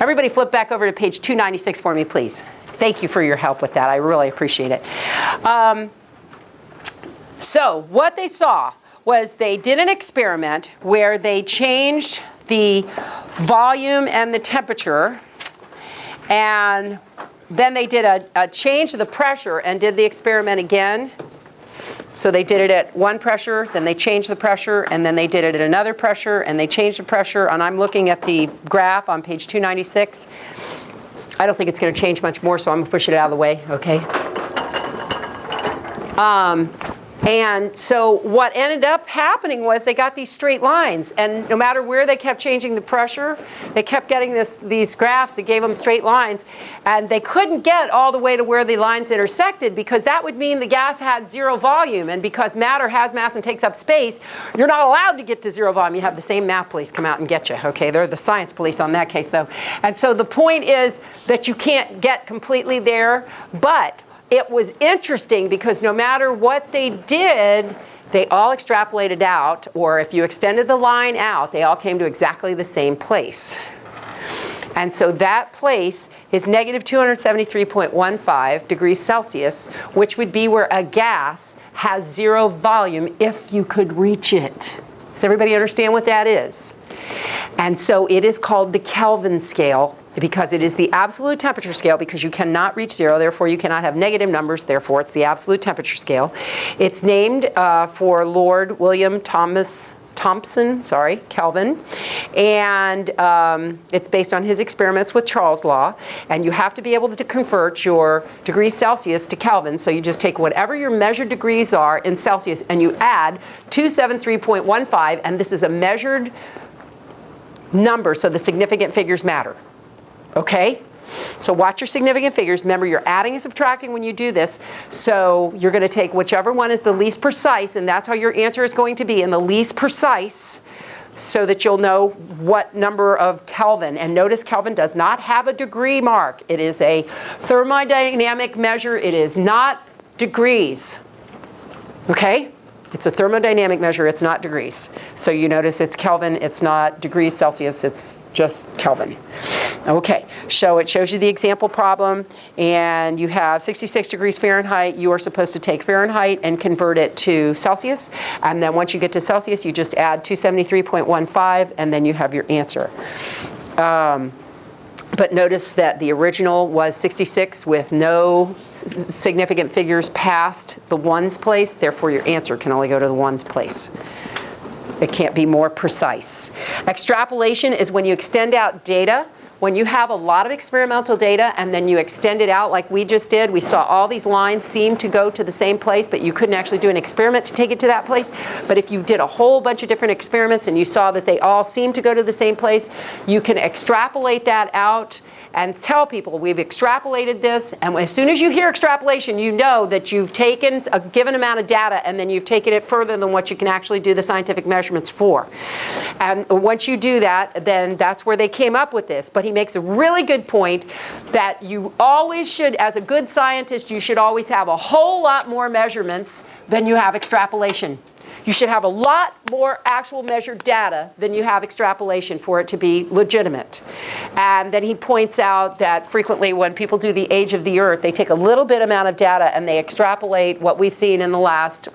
Everybody flip back over to page 296 for me, please. Thank you for your help with that. I really appreciate it. So what they saw was they did an experiment where they changed the volume and the temperature, and then they did a change to the pressure and did the experiment again. So they did it at one pressure, then they changed the pressure, and then they did it at another pressure, and they changed the pressure. And I'm looking at the graph on page 296. I don't think it's going to change much more, so I'm going to push it out of the way, okay? And so what ended up happening was they got these straight lines, and no matter where they kept changing the pressure, they kept getting these graphs that gave them straight lines, and they couldn't get all the way to where the lines intersected, because that would mean the gas had zero volume, and because matter has mass and takes up space, you're not allowed to get to zero volume. You have the same math police come out and get you, okay? They're the science police on that case, though. And so the point is that you can't get completely there, but it was interesting because no matter what they did, they all extrapolated out, or if you extended the line out, they all came to exactly the same place. And so that place is negative 273.15 degrees Celsius, which would be where a gas has zero volume if you could reach it. Does everybody understand what that is? And so it is called the Kelvin scale, because it is the absolute temperature scale, because you cannot reach zero, therefore you cannot have negative numbers, therefore it's the absolute temperature scale. It's named for Lord William Thomson, Kelvin, and it's based on his experiments with Charles' law, and you have to be able to convert your degrees Celsius to Kelvin, so you just take whatever your measured degrees are in Celsius and you add 273.15, and this is a measured number, so the significant figures matter. Okay? So watch your significant figures. Remember, you're adding and subtracting when you do this. So you're going to take whichever one is the least precise, and that's how your answer is going to be, in the least precise, so that you'll know what number of Kelvin. And notice Kelvin does not have a degree mark. It is a thermodynamic measure. It is not degrees. Okay? It's a thermodynamic measure, it's not degrees. So you notice it's Kelvin, it's not degrees Celsius, it's just Kelvin. Okay, so it shows you the example problem, and you have 66 degrees Fahrenheit. You are supposed to take Fahrenheit and convert it to Celsius, and then once you get to Celsius, you just add 273.15, and then you have your answer. But notice that the original was 66 with no significant figures past the ones place. Therefore, your answer can only go to the ones place. It can't be more precise. Extrapolation is when you extend out data. When you have a lot of experimental data and then you extend it out like we just did, we saw all these lines seem to go to the same place, but you couldn't actually do an experiment to take it to that place. But if you did a whole bunch of different experiments and you saw that they all seem to go to the same place, you can extrapolate that out and tell people, we've extrapolated this, and as soon as you hear extrapolation, you know that you've taken a given amount of data and then you've taken it further than what you can actually do the scientific measurements for. And once you do that, then that's where they came up with this. But he makes a really good point that you always should, as a good scientist, you should always have a whole lot more measurements than you have extrapolation. You should have a lot more actual measured data than you have extrapolation for it to be legitimate. And then he points out that frequently when people do the age of the Earth, they take a little bit amount of data and they extrapolate what we've seen in the last,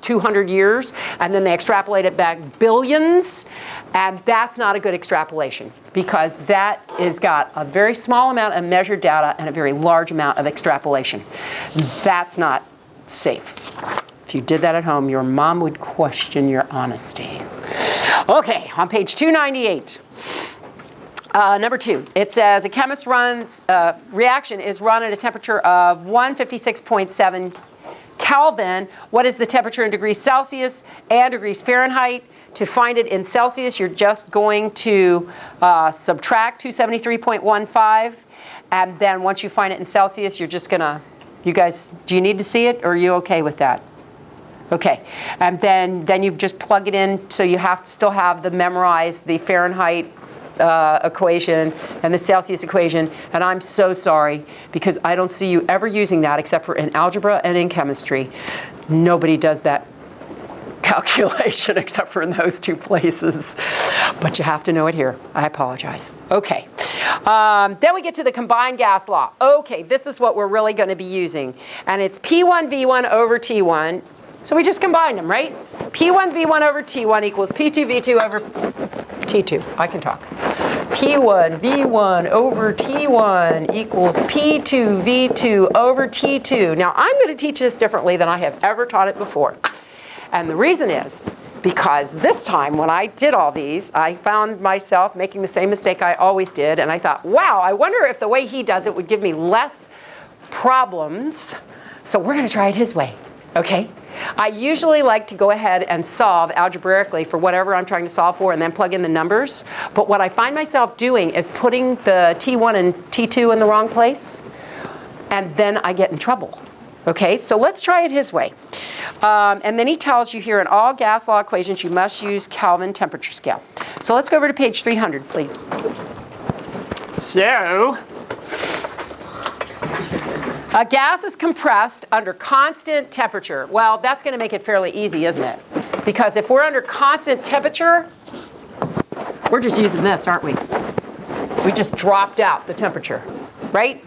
200 years, and then they extrapolate it back billions, and that's not a good extrapolation, because that has got a very small amount of measured data and a very large amount of extrapolation. That's not safe. If you did that at home, your mom would question your honesty. Okay, on page 298. Number 2, it says a chemist reaction is run at a temperature of 156.7 Kelvin. What is the temperature in degrees Celsius and degrees Fahrenheit? To find it in Celsius, you're just going to subtract 273.15. And then once you find it in Celsius, you're just going to, you guys, do you need to see it, or are you okay with that? Okay, and then you just plug it in, so you have to still have the memorized, the Fahrenheit equation and the Celsius equation, and I'm so sorry, because I don't see you ever using that except for in algebra and in chemistry. Nobody does that calculation except for in those two places. But you have to know it here. I apologize. Okay. Then we get to the combined gas law. Okay, this is what we're really going to be using. And it's P1 V1 over T1. So we just combined them, right? P1 V1 over T1 equals P2 V2 over T2. I can talk. P1 V1 over T1 equals P2 V2 over T2. Now, I'm going to teach this differently than I have ever taught it before. And the reason is because this time when I did all these, I found myself making the same mistake I always did. And I thought, wow, I wonder if the way he does it would give me less problems. So we're going to try it his way, okay? I usually like to go ahead and solve algebraically for whatever I'm trying to solve for and then plug in the numbers. But what I find myself doing is putting the T1 and T2 in the wrong place. And then I get in trouble. Okay, so let's try it his way. And then he tells you here in all gas law equations you must use Kelvin temperature scale. So let's go over to page 300, please. So, a gas is compressed under constant temperature. Well, that's going to make it fairly easy, isn't it? Because if we're under constant temperature, we're just using this, aren't we? We just dropped out the temperature, right?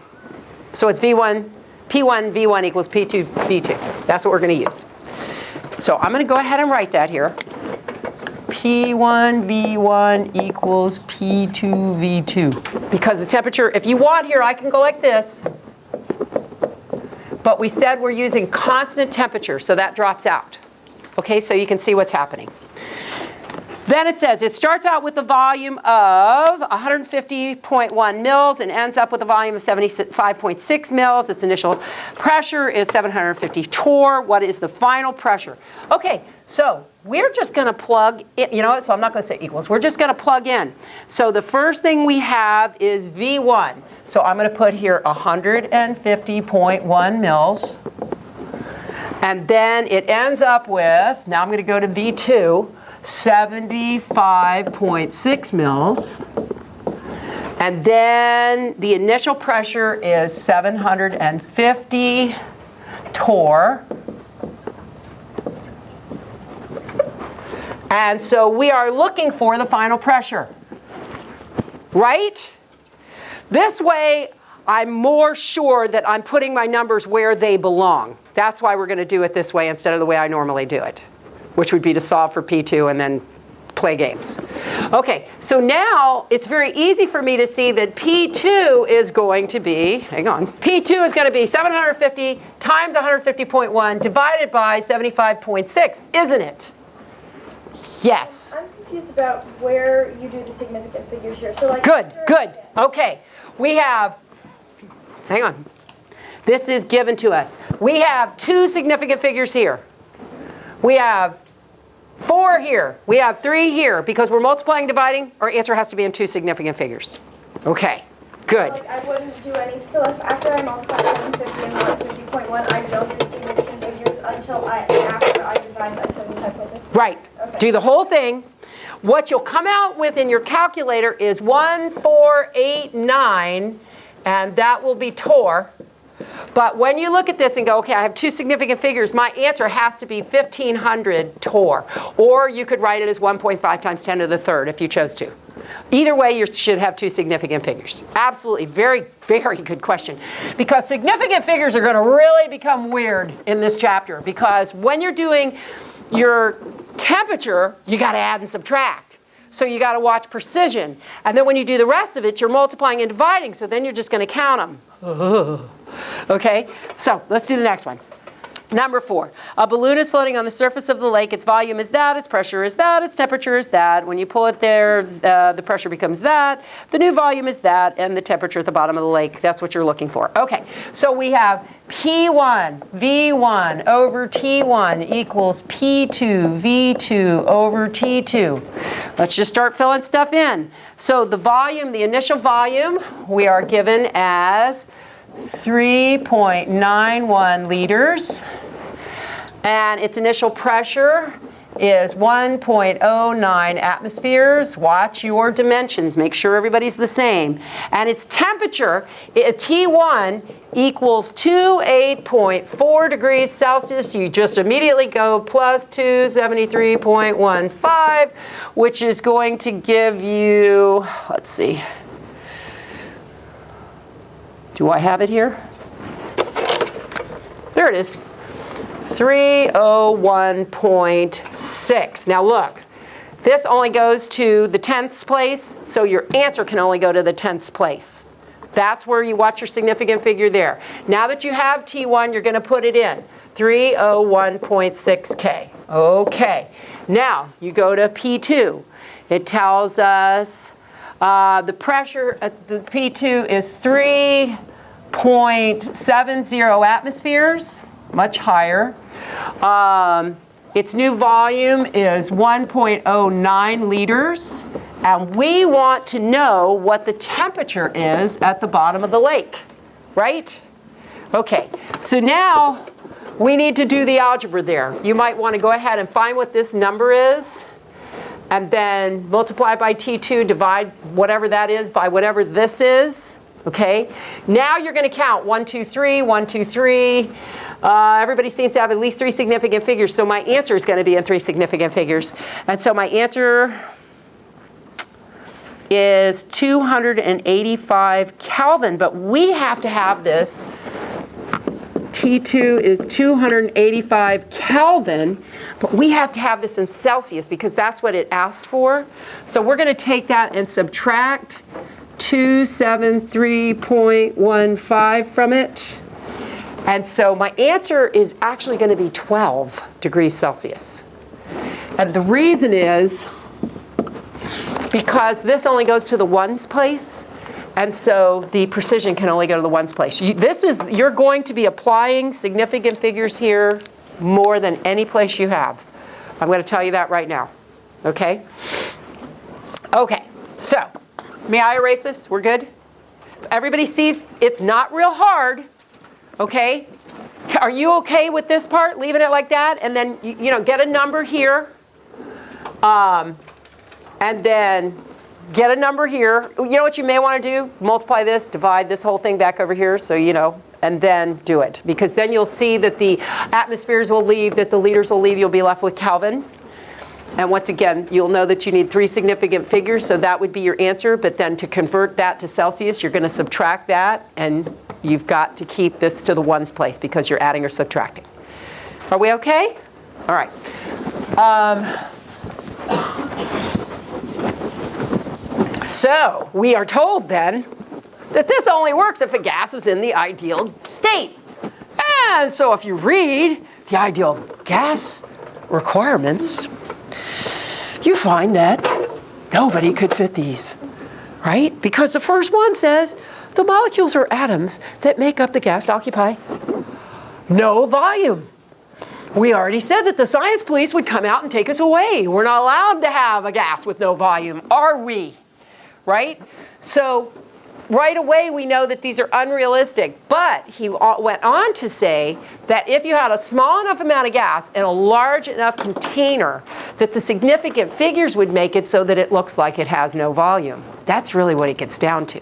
So it's P1 V1 equals P2 V2. That's what we're going to use. So I'm going to go ahead and write that here. P1 V1 equals P2 V2. Because the temperature, if you want here, I can go like this. But we said we're using constant temperature, so that drops out. Okay, so you can see what's happening. Then it says it starts out with a volume of 150.1 mils and ends up with a volume of 75.6 mils. Its initial pressure is 750 torr. What is the final pressure? Okay, so we're just going to plug in, you know what, so I'm not going to say equals. We're just going to plug in. So the first thing we have is V1. So I'm going to put here 150.1 mils. And then it ends up with, now I'm going to go to V2. 75.6 mils. And then the initial pressure is 750 torr. And so we are looking for the final pressure, right? This way, I'm more sure that I'm putting my numbers where they belong. That's why we're going to do it this way instead of the way I normally do it, which would be to solve for P2 and then play games. Okay, so now it's very easy for me to see that P2 is going to be, hang on, P2 is going to be 750 times 150.1 divided by 75.6, isn't it? Yes. I'm confused about where you do the significant figures here. So like good. Okay, we have, hang on, this is given to us. We have two significant figures here. We have 4 here. We have 3 here. Because we're multiplying, dividing, our answer has to be in two significant figures. Okay, good. Like I wouldn't do any. So if after I multiply 750 and 150.1, I don't do the significant figures until after I divide by 75.6. Right. Okay. Do the whole thing. What you'll come out with in your calculator is 1489, and that will be torr. But when you look at this and go, okay, I have two significant figures, my answer has to be 1500 torr. Or you could write it as 1.5 times 10 to the third if you chose to. Either way, you should have two significant figures. Absolutely, very, very good question. Because significant figures are going to really become weird in this chapter. Because when you're doing your temperature, you got to add and subtract. So you got to watch precision. And then when you do the rest of it, you're multiplying and dividing. So then you're just going to count them. Okay, so let's do the next one. Number 4, a balloon is floating on the surface of the lake. Its volume is that, its pressure is that, its temperature is that. When you pull it there, the pressure becomes that, the new volume is that, and the temperature at the bottom of the lake. That's what you're looking for. Okay, so we have P1 V1 over T1 equals P2 V2 over T2. Let's just start filling stuff in. So the volume, the initial volume, we are given as 3.91 liters. And its initial pressure is 1.09 atmospheres. Watch your dimensions. Make sure everybody's the same. And its temperature, T1, equals 28.4 degrees Celsius. You just immediately go plus 273.15, which is going to give you, let's see. Do I have it here? There it is. 301.6. Now look, this only goes to the 10th place, so your answer can only go to the 10th place. That's where you watch your significant figure there. Now that you have T1, you're going to put it in. 301.6 K. Okay. Now you go to P2. It tells us the pressure at the P2 is 3.70 atmospheres, much higher. Its new volume is 1.09 liters. And we want to know what the temperature is at the bottom of the lake, right? Okay, so now we need to do the algebra there. You might want to go ahead and find what this number is, and then multiply by T2, divide whatever that is by whatever this is, okay? Now you're going to count 1, 2, 3, 1, 2, 3. Everybody seems to have at least 3 significant figures, so my answer is going to be in 3 significant figures. And so my answer is 285 Kelvin, but we have to have this. T2 is 285 Kelvin, but we have to have this in Celsius because that's what it asked for. So we're going to take that and subtract 273.15 from it. And so my answer is actually going to be 12 degrees Celsius. And the reason is because this only goes to the ones place, and so the precision can only go to the ones place. You're going to be applying significant figures here more than any place you have. I'm going to tell you that right now. Okay? Okay, so may I erase this? We're good? Everybody sees it's not real hard. Okay? Are you okay with this part? Leaving it like that? And then, get a number here. And then get a number here. You know what you may want to do? Multiply this, divide this whole thing back over here, so and then do it. Because then you'll see that the atmospheres will leave, that the liters will leave. You'll be left with Kelvin. And once again, you'll know that you need 3 significant figures, so that would be your answer. But then to convert that to Celsius, you're going to subtract that, and you've got to keep this to the ones place because you're adding or subtracting. Are we okay? All right. So we are told then that this only works if a gas is in the ideal state. And so if you read the ideal gas requirements, you find that nobody could fit these, right? Because the first one says the molecules or atoms that make up the gas occupy no volume. We already said that the science police would come out and take us away. We're not allowed to have a gas with no volume, are we? Right? So right away we know that these are unrealistic. But he went on to say that if you had a small enough amount of gas in a large enough container, that the significant figures would make it so that it looks like it has no volume. That's really what it gets down to.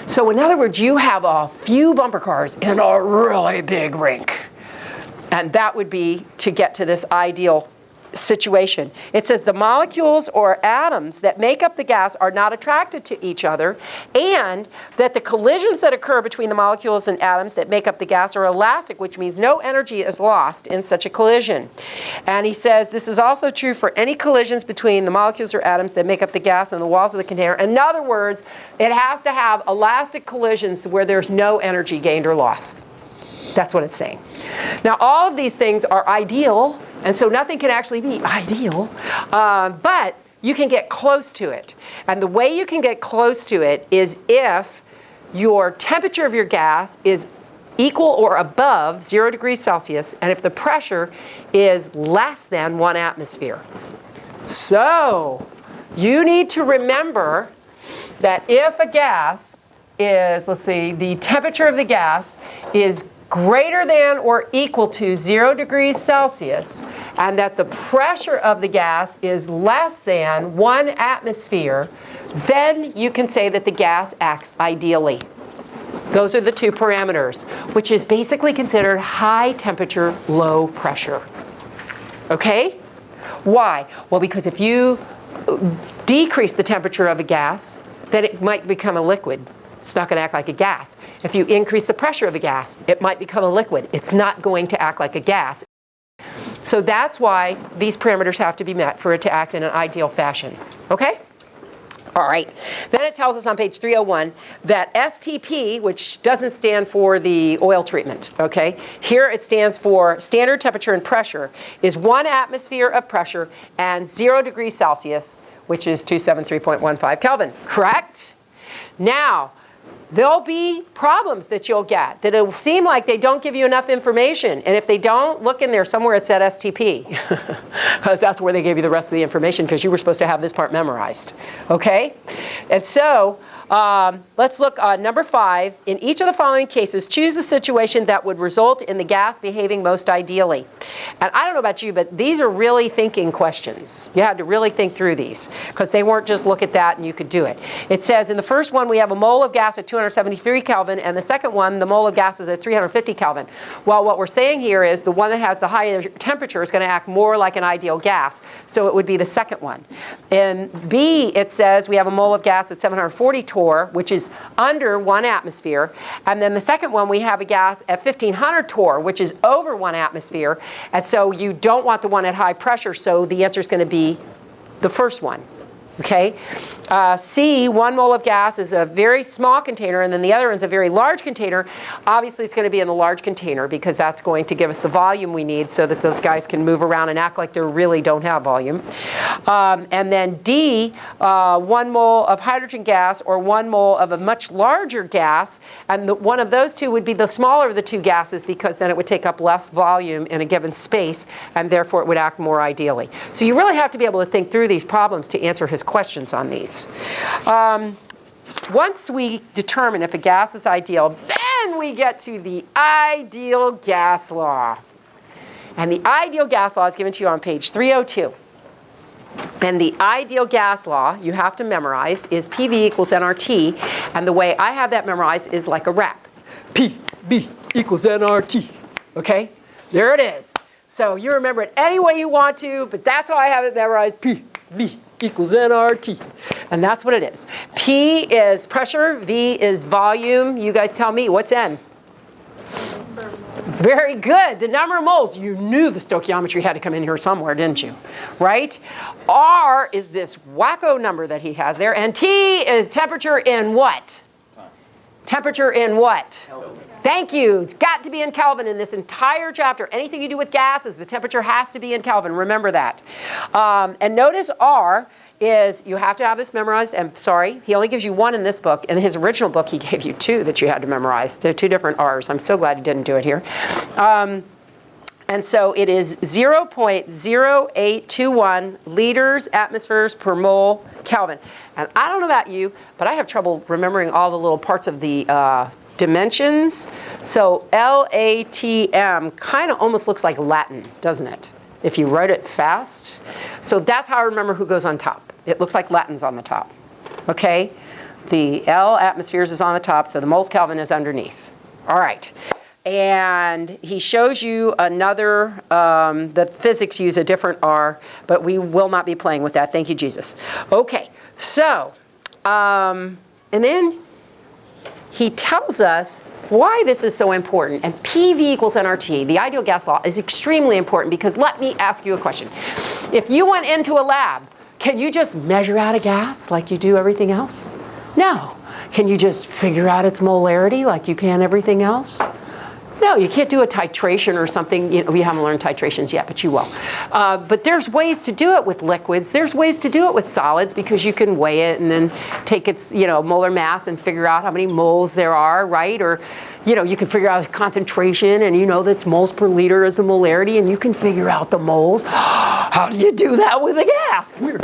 So in other words, you have a few bumper cars in a really big rink. And that would be to get to this ideal situation. It says the molecules or atoms that make up the gas are not attracted to each other, and that the collisions that occur between the molecules and atoms that make up the gas are elastic, which means no energy is lost in such a collision. And he says this is also true for any collisions between the molecules or atoms that make up the gas and the walls of the container. In other words, it has to have elastic collisions where there's no energy gained or lost. That's what it's saying. Now, all of these things are ideal, and so nothing can actually be ideal, but you can get close to it. And the way you can get close to it is if your temperature of your gas is equal or above 0 degrees Celsius, and if the pressure is less than 1 atmosphere. So, you need to remember that if a gas is, let's see, the temperature of the gas is greater than or equal to 0 degrees Celsius, and that the pressure of the gas is less than 1 atmosphere, then you can say that the gas acts ideally. Those are the two parameters, which is basically considered high temperature, low pressure. Okay? Why? Well, because if you decrease the temperature of a gas, then it might become a liquid. It's not going to act like a gas. If you increase the pressure of a gas, it might become a liquid. It's not going to act like a gas. So that's why these parameters have to be met for it to act in an ideal fashion. Okay? All right. Then it tells us on page 301 that STP, which doesn't stand for the oil treatment, okay? Here it stands for standard temperature and pressure, is 1 atmosphere of pressure and 0 degrees Celsius, which is 273.15 Kelvin, correct? Now, there'll be problems that you'll get, that it'll seem like they don't give you enough information. And if they don't, look in there somewhere it said STP, because that's where they gave you the rest of the information, because you were supposed to have this part memorized. Okay? And so, let's look number 5. In each of the following cases, choose the situation that would result in the gas behaving most ideally. And I don't know about you, but these are really thinking questions. You had to really think through these, because they weren't just look at that and you could do it. It says in the first one we have a mole of gas at 273 Kelvin, and the second one, the mole of gas is at 350 Kelvin. Well, what we're saying here is the one that has the higher temperature is going to act more like an ideal gas, so it would be the second one. In B, it says we have a mole of gas at 740 torr, which is under 1 atmosphere. And then the second one, we have a gas at 1500 torr, which is over 1 atmosphere. And so you don't want the one at high pressure, so the answer is going to be the first one. Okay? C, 1 mole of gas is a very small container, and then the other one's a very large container. Obviously, it's going to be in the large container, because that's going to give us the volume we need so that the guys can move around and act like they really don't have volume. And then D, 1 mole of hydrogen gas or 1 mole of a much larger gas, and one of those two would be the smaller of the two gases, because then it would take up less volume in a given space, and therefore it would act more ideally. So you really have to be able to think through these problems to answer his questions on these. Once we determine if a gas is ideal, then we get to the ideal gas law. And the ideal gas law is given to you on page 302. And the ideal gas law, you have to memorize, is PV equals nRT. And the way I have that memorized is like a rap. PV equals nRT. Okay? There it is. So you remember it any way you want to, but that's how I have it memorized. PV equals nRT. And that's what it is. P is pressure, V is volume. You guys tell me, what's N? Very good. The number of moles. You knew the stoichiometry had to come in here somewhere, didn't you? Right? R is this wacko number that he has there. And T is temperature in what? Temperature in what? Kelvin. Thank you. It's got to be in Kelvin in this entire chapter. Anything you do with gases, the temperature has to be in Kelvin. Remember that. And notice R is, you have to have this memorized. And sorry, he only gives you 1 in this book. In his original book, he gave you 2 that you had to memorize. They're 2 different R's. I'm so glad he didn't do it here. And so it is 0.0821 liters, atmospheres per mole, Kelvin. And I don't know about you, but I have trouble remembering all the little parts of the dimensions. So LATM kind of almost looks like Latin, doesn't it? If you write it fast. So that's how I remember who goes on top. It looks like Latin's on the top. Okay? The L atmospheres is on the top, so the moles Kelvin is underneath. All right. And he shows you another, the physics use a different R, but we will not be playing with that. Thank you, Jesus. Okay, so, and then he tells us why this is so important. And PV equals nRT, the ideal gas law, is extremely important, because let me ask you a question. If you went into a lab, can you just measure out a gas like you do everything else? No. Can you just figure out its molarity like you can everything else? No, you can't do a titration or something. You know, we haven't learned titrations yet, but you will. But there's ways to do it with liquids. There's ways to do it with solids, because you can weigh it and then take its, molar mass and figure out how many moles there are, right? Or, you can figure out concentration, and you know that's moles per liter is the molarity, and you can figure out the moles. How do you do that with a gas? Come here,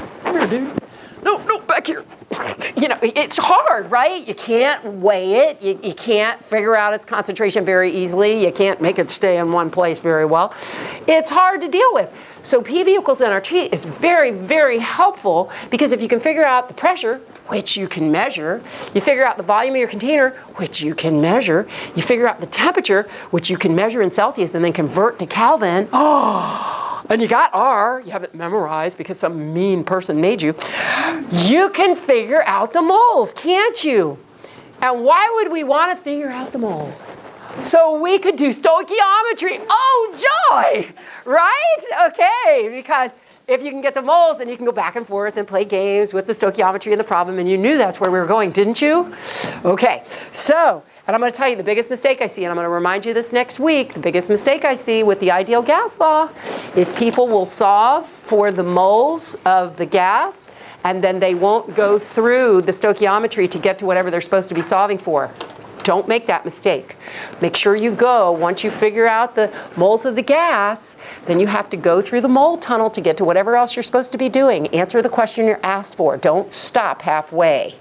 dude. no, back here. You know, it's hard, right? You can't weigh it. You can't figure out its concentration very easily. You can't make it stay in one place very well. It's hard to deal with. So PV equals nRT is very, very helpful because if you can figure out the pressure, which you can measure, you figure out the volume of your container, which you can measure, you figure out the temperature, which you can measure in Celsius and then convert to Kelvin. Oh, and you got R, you have it memorized because some mean person made you. You can figure out the moles, can't you? And why would we want to figure out the moles? So we could do stoichiometry. Oh, joy, right? Okay, because if you can get the moles, then you can go back and forth and play games with the stoichiometry and the problem, and you knew that's where we were going, didn't you? Okay, so, and I'm going to tell you the biggest mistake I see, and I'm going to remind you this next week, the biggest mistake I see with the ideal gas law is people will solve for the moles of the gas, and then they won't go through the stoichiometry to get to whatever they're supposed to be solving for. Don't make that mistake. Make sure you go, once you figure out the moles of the gas, then you have to go through the mole tunnel to get to whatever else you're supposed to be doing. Answer the question you're asked for. Don't stop halfway,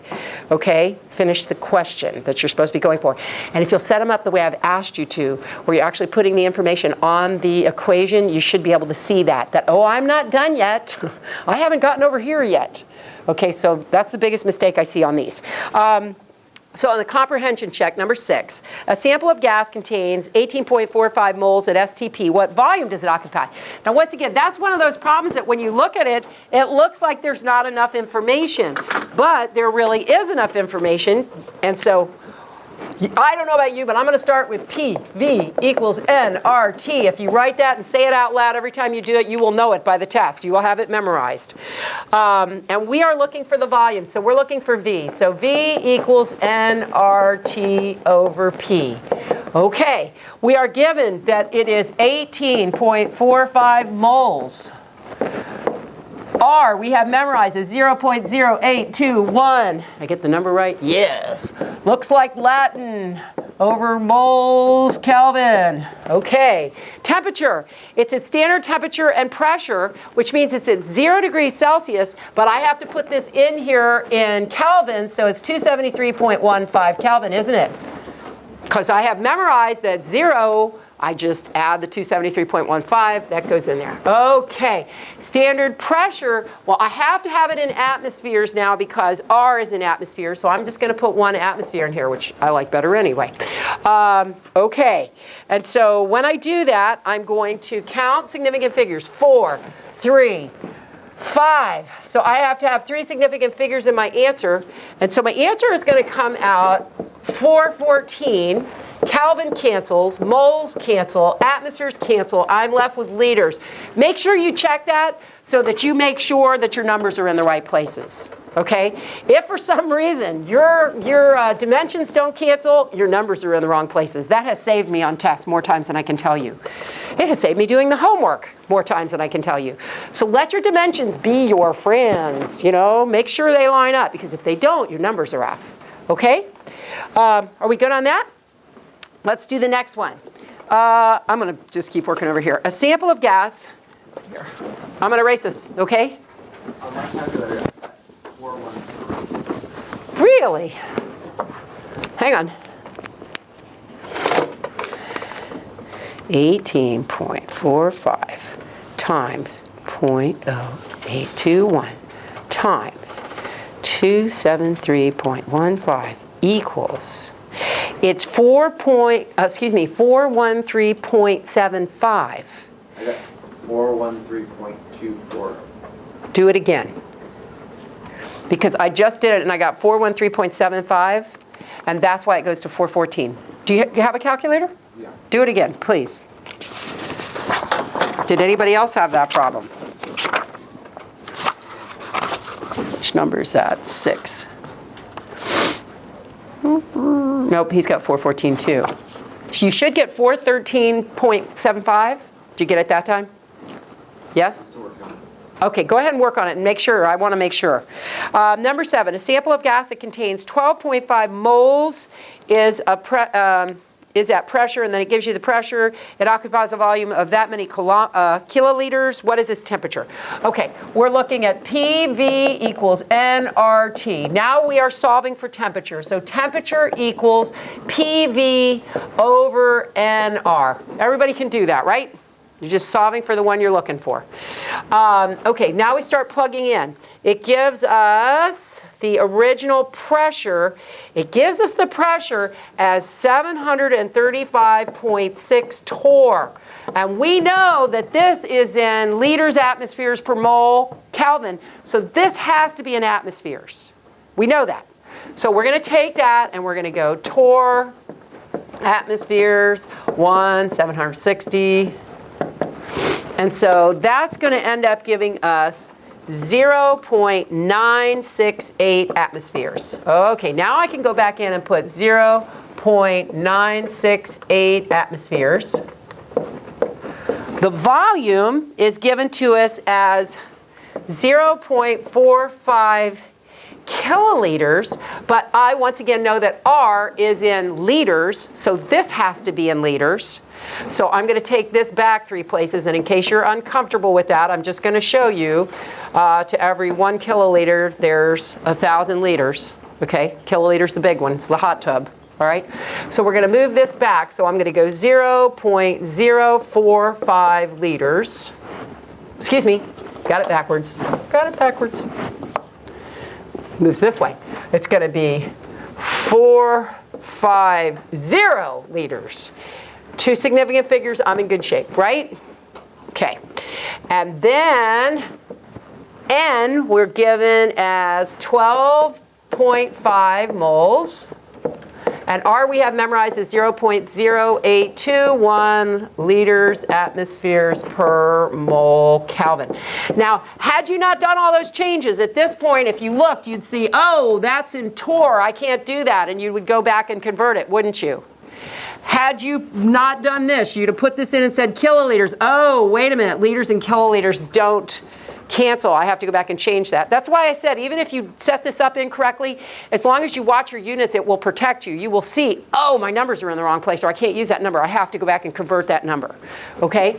okay? Finish the question that you're supposed to be going for. And if you'll set them up the way I've asked you to, where you're actually putting the information on the equation, you should be able to see that, oh, I'm not done yet. I haven't gotten over here yet. Okay, so that's the biggest mistake I see on these. So on the comprehension check, number 6, a sample of gas contains 18.45 moles at STP. What volume does it occupy? Now once again, that's one of those problems that when you look at it, it looks like there's not enough information. But there really is enough information. And so I don't know about you, but I'm going to start with PV equals nRT. If you write that and say it out loud every time you do it, you will know it by the test. You will have it memorized. And we are looking for the volume, so we're looking for V. So V equals nRT over P. Okay, we are given that it is 18.45 moles. R, we have memorized as 0.0821. I get the number right? Yes. Looks like Latin over moles Kelvin. Okay. Temperature. It's at standard temperature and pressure, which means it's at 0 degrees Celsius, but I have to put this in here in Kelvin, so it's 273.15 Kelvin, isn't it? Because I have memorized that 0, I just add the 273.15, that goes in there. Okay, standard pressure, well, I have to have it in atmospheres now because R is in atmosphere, so I'm just going to put 1 atmosphere in here, which I like better anyway. Okay, and so when I do that, I'm going to count significant figures. 4, 3, 5. So I have to have 3 significant figures in my answer, and so my answer is going to come out 414. Kelvin cancels, moles cancel, atmospheres cancel. I'm left with liters. Make sure you check that so that you make sure that your numbers are in the right places. Okay? If for some reason your dimensions don't cancel, your numbers are in the wrong places. That has saved me on tests more times than I can tell you. It has saved me doing the homework more times than I can tell you. So let your dimensions be your friends. You know, make sure they line up because if they don't, your numbers are off. Okay? Are we good on that? Let's do the next one. I'm going to just keep working over here. A sample of gas. Here. I'm going to erase this, okay? On my calculator, 413. Really? Hang on. 18.45 times 0.0821 times 273.15 equals. It's 413.75. I got 413.24. Do it again. Because I just did it and I got 413.75, and that's why it goes to 414. Do you have a calculator? Yeah. Do it again, please. Did anybody else have that problem? Which number is that? 6. Nope, he's got 414 too. You should get 413.75. Did you get it that time? Yes? Okay, go ahead and work on it and make sure. I want to make sure. Number 7, a sample of gas that contains 12.5 moles is is at pressure, and then it gives you the pressure. It occupies a volume of that many kiloliters. What is its temperature? Okay, we're looking at PV equals nRT. Now we are solving for temperature. So temperature equals PV over nR. Everybody can do that, right? You're just solving for the one you're looking for. Okay, now we start plugging in. It gives us the original pressure. It gives us the pressure as 735.6 torr. And we know that this is in liters atmospheres per mole Kelvin. So this has to be in atmospheres. We know that. So we're going to take that and we're going to go torr, atmospheres, 760. And so that's going to end up giving us 0.968 atmospheres. Okay, now I can go back in and put 0.968 atmospheres. The volume is given to us as 0.45 kiloliters, but I once again know that R is in liters, so this has to be in liters. So I'm going to take this back 3 places, and in case you're uncomfortable with that, I'm just going to show you to every 1 kiloliter, there's 1,000 liters. Okay, kiloliters the big one, it's the hot tub. All right, so we're going to move this back, so I'm going to go 0.045 liters. Excuse me, got it backwards. Got it backwards. Moves this way. It's going to be 450 liters. 2 significant figures, I'm in good shape, right? Okay. And then N we're given as 12.5 moles. And R we have memorized as 0.0821 liters atmospheres per mole Kelvin. Now, had you not done all those changes, at this point, if you looked, you'd see, oh, that's in torr, I can't do that. And you would go back and convert it, wouldn't you? Had you not done this, you'd have put this in and said kiloliters. Oh, wait a minute, liters and kiloliters don't cancel. I have to go back and change that. That's why I said even if you set this up incorrectly, as long as you watch your units, it will protect you. You will see, oh, my numbers are in the wrong place, or I can't use that number. I have to go back and convert that number. Okay?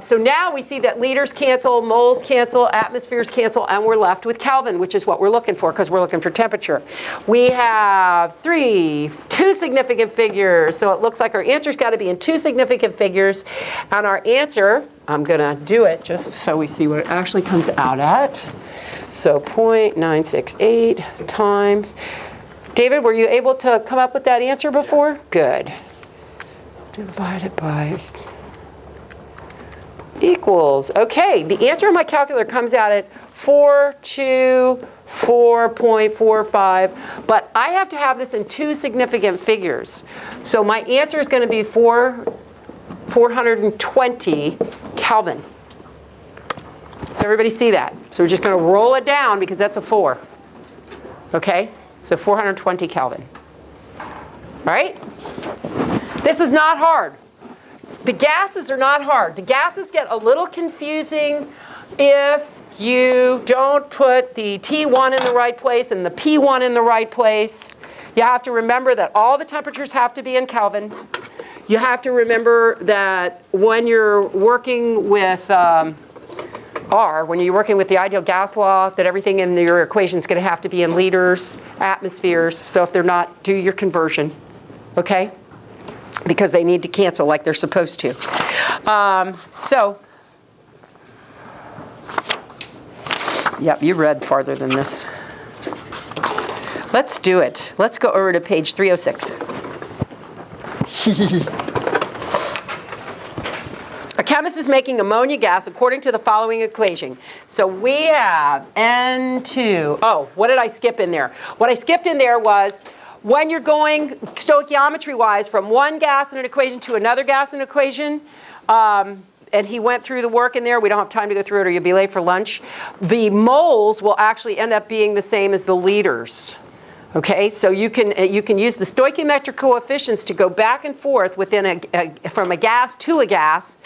So now we see that liters cancel, moles cancel, atmospheres cancel, and we're left with Kelvin, which is what we're looking for because we're looking for temperature. We have 2 significant figures. So it looks like our answer's got to be in 2 significant figures. And our answer, I'm going to do it just so we see what it actually comes out at. So 0.968 times. David, were you able to come up with that answer before? Good. Divided by equals. Okay, the answer on my calculator comes out at 424.45, but I have to have this in 2 significant figures. So my answer is going to be 420 Kelvin. So everybody see that? So we're just going to roll it down because that's a 4. Okay? So 420 Kelvin. All right? This is not hard. The gases are not hard. The gases get a little confusing if you don't put the T1 in the right place and the P1 in the right place. You have to remember that all the temperatures have to be in Kelvin. You have to remember that when you're working with R, when you're working with the ideal gas law, that everything in your equation is going to have to be in liters, atmospheres. So if they're not, do your conversion, okay? Because they need to cancel like they're supposed to. Yep, you read farther than this. Let's do it. Let's go over to page 306. A chemist is making ammonia gas according to the following equation. So we have N2. Oh, what did I skip in there? What I skipped in there was when you're going stoichiometry-wise from one gas in an equation to another gas in an equation, and he went through the work in there. We don't have time to go through it or you'll be late for lunch. The moles will actually end up being the same as the liters. Okay, so you can use the stoichiometric coefficients to go back and forth within from a gas to a gas.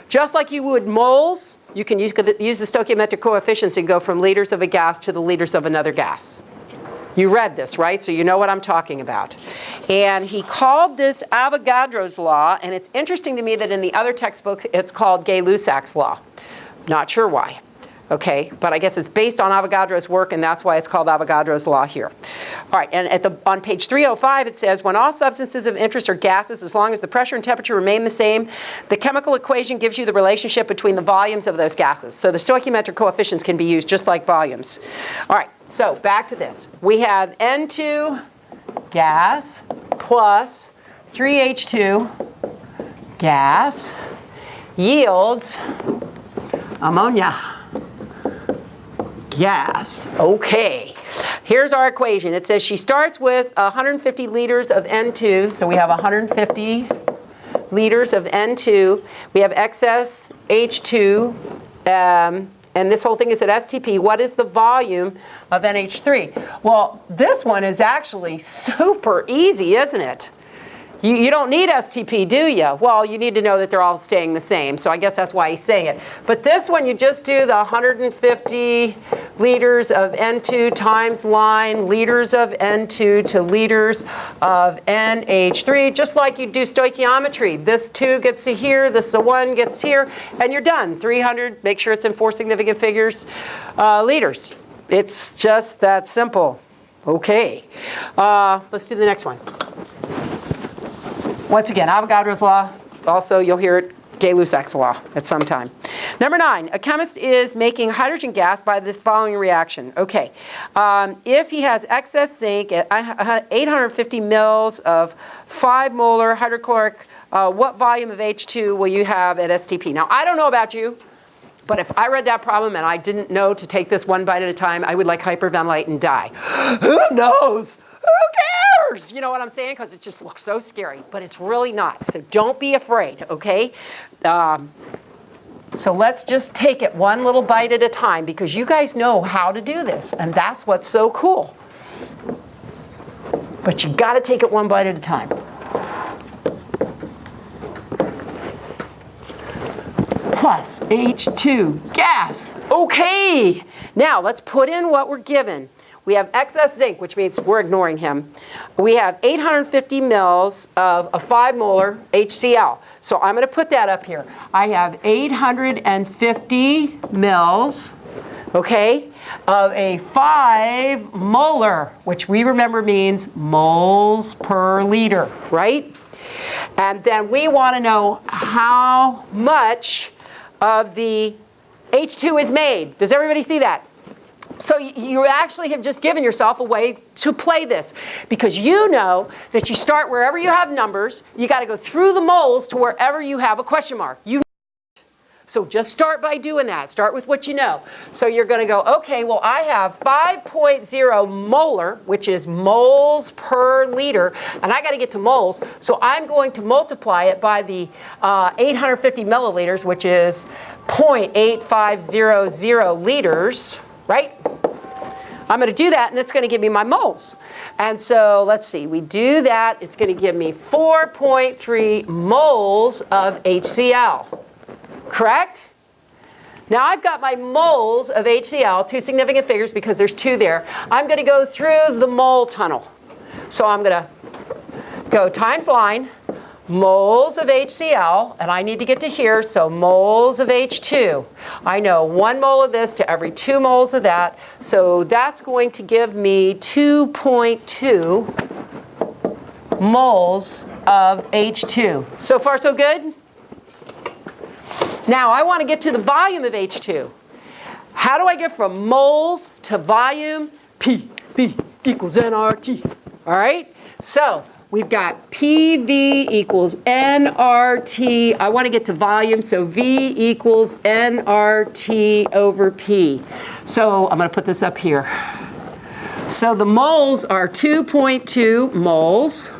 Just like you would moles, you can use the stoichiometric coefficients and go from liters of a gas to the liters of another gas. You read this, right? So you know what I'm talking about. And he called this Avogadro's law, and it's interesting to me that in the other textbooks it's called Gay-Lussac's law. Not sure why. Okay, but I guess it's based on Avogadro's work, and that's why it's called Avogadro's law here. All right, and on page 305 it says, when all substances of interest are gases, as long as the pressure and temperature remain the same, the chemical equation gives you the relationship between the volumes of those gases. So the stoichiometric coefficients can be used just like volumes. All right, so back to this. We have N2 gas plus 3H2 gas yields ammonia gas. Okay, here's our equation. It says she starts with 150 liters of N2, so we have 150 liters of N2. We have excess H2, and this whole thing is at STP. What is the volume of NH3? Well, this one is actually super easy, isn't it? You don't need STP, do you? Well, you need to know that they're all staying the same, so I guess that's why he's saying it. But this one, you just do the 150 liters of N2 times line, liters of N2 to liters of NH3, just like you do stoichiometry. This 2 gets to here, this 1 gets here, and you're done. 300, make sure it's in 4 significant figures, liters. It's just that simple. Okay, let's do the next one. Once again, Avogadro's law. Also, you'll hear it, Gay-Lussac's law at some time. Number 9, a chemist is making hydrogen gas by this following reaction. Okay, if he has excess zinc at 850 mils of 5 molar hydrochloric, what volume of H2 will you have at STP? Now, I don't know about you, but if I read that problem and I didn't know to take this one bite at a time, I would like hyperventilate and die. Who knows? Who cares? You know what I'm saying? Because it just looks so scary, but it's really not. So don't be afraid, okay? So let's just take it one little bite at a time, because you guys know how to do this, and that's what's so cool. But you got to take it one bite at a time. Plus H2 gas. Okay, now let's put in what we're given. We have excess zinc, which means we're ignoring him. We have 850 mils of a 5 molar HCl. So I'm going to put that up here. I have 850 mils, okay, of a 5 molar, which we remember means moles per liter, right? And then we want to know how much of the H2 is made. Does everybody see that? So you actually have just given yourself a way to play this, because you know that you start wherever you have numbers, you got to go through the moles to wherever you have a question mark. So just start by doing that. Start with what you know. So you're going to go, okay, well, I have 5.0 molar, which is moles per liter, and I got to get to moles. So I'm going to multiply it by the 850 milliliters, which is 0.8500 liters, right? I'm going to do that, and it's going to give me my moles. And so let's see, we do that, it's going to give me 4.3 moles of HCl. Correct? Now I've got my moles of HCl, 2 significant figures because there's 2 there. I'm going to go through the mole tunnel. So I'm going to go times line, moles of HCl, and I need to get to here, so moles of H2. I know 1 mole of this to every 2 moles of that, so that's going to give me 2.2 moles of H2. So far, so good? Now, I want to get to the volume of H2. How do I get from moles to volume? PV equals nRT. All right? So we've got PV equals nRT. I want to get to volume, so V equals nRT over P. So I'm going to put this up here. So the moles are 2.2 moles.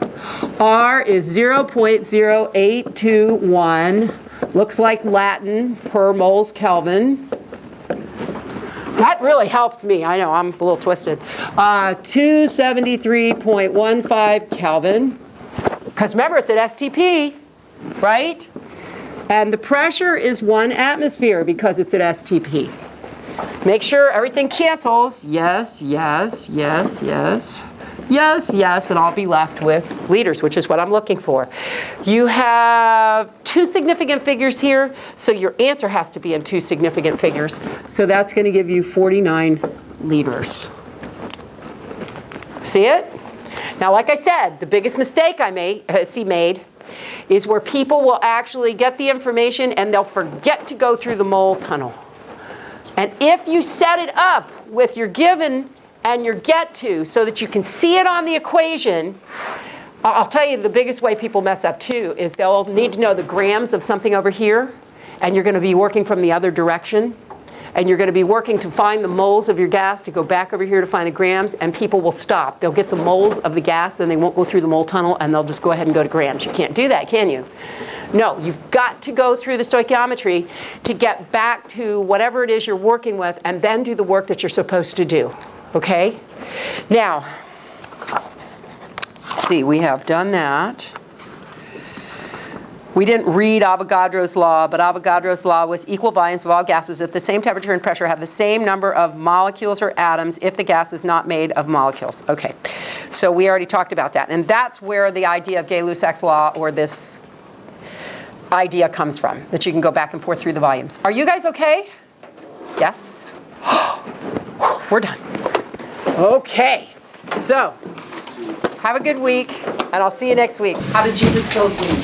R is 0.0821. Looks like Latin per moles Kelvin. That really helps me. I know, I'm a little twisted. 273.15 Kelvin. Because remember, it's at STP, right? And the pressure is 1 atmosphere because it's at STP. Make sure everything cancels. Yes, yes, yes, yes. Yes, yes, and I'll be left with liters, which is what I'm looking for. You have 2 significant figures here, so your answer has to be in 2 significant figures. So that's going to give you 49 liters. See it? Now, like I said, the biggest mistake I see made is where people will actually get the information and they'll forget to go through the mole tunnel. And if you set it up with your given and your get to so that you can see it on the equation, I'll tell you the biggest way people mess up too is they'll need to know the grams of something over here, and you're going to be working from the other direction. And you're going to be working to find the moles of your gas to go back over here to find the grams, and people will stop. They'll get the moles of the gas, then they won't go through the mole tunnel, and they'll just go ahead and go to grams. You can't do that, can you? No, you've got to go through the stoichiometry to get back to whatever it is you're working with, and then do the work that you're supposed to do. Okay? Now, let's see, we have done that. We didn't read Avogadro's law, but Avogadro's law was equal volumes of all gases at the same temperature and pressure have the same number of molecules or atoms if the gas is not made of molecules. Okay, so we already talked about that. And that's where the idea of Gay-Lussac's law, or this idea, comes from, that you can go back and forth through the volumes. Are you guys okay? Yes? We're done. Okay, so have a good week, and I'll see you next week. How did Jesus heal you?